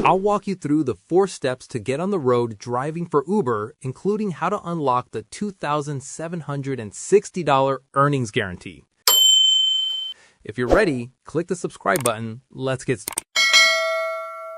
I'll walk you through the 4 steps to get on the road driving for Uber, including how to unlock the $2,760 earnings guarantee. If you're ready, click the subscribe button. Let's get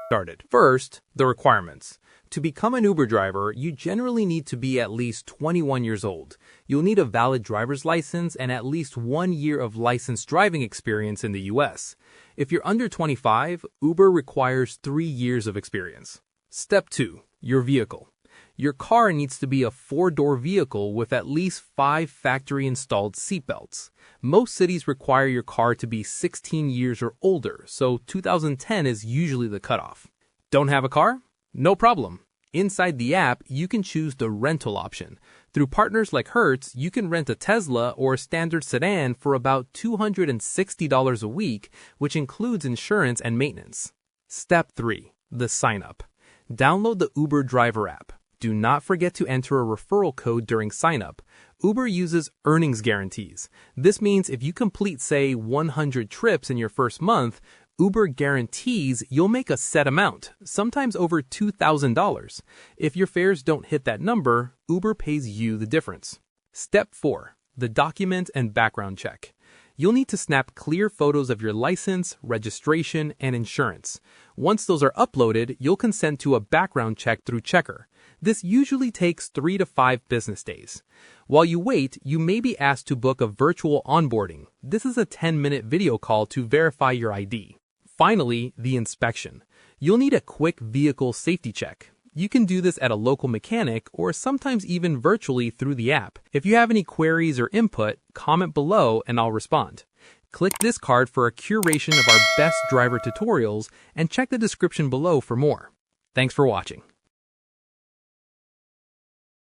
started. First, the requirements. To become an Uber driver, you generally need to be at least 21 years old. You'll need a valid driver's license and at least 1 year of licensed driving experience in the US. If you're under 25, Uber requires 3 years of experience. Step 2. Your vehicle. Your car needs to be a 4-door vehicle with at least 5 factory-installed seatbelts. Most cities require your car to be 16 years or older, so 2010 is usually the cutoff. Don't have a car? No problem. Inside the app, you can choose the rental option. Through partners like Hertz, you can rent a Tesla or a standard sedan for about $260 a week, which includes insurance and maintenance. Step 3. The sign-up. Download the Uber driver app. Do not forget to enter a referral code during sign-up. Uber uses earnings guarantees. This means if you complete, say, 100 trips in your first month, Uber guarantees you'll make a set amount, sometimes over $2,000. If your fares don't hit that number, Uber pays you the difference. Step 4. The document and background check. You'll need to snap clear photos of your license, registration, and insurance. Once those are uploaded, you'll consent to a background check through Checker. This usually takes 3 to 5 business days. While you wait, you may be asked to book a virtual onboarding. This is a 10-minute video call to verify your ID. Finally, the inspection. You'll need a quick vehicle safety check. You can do this at a local mechanic or sometimes even virtually through the app. If you have any queries or input, comment below and I'll respond. Click this card for a curation of our best driver tutorials and check the description below for more. Thanks for watching.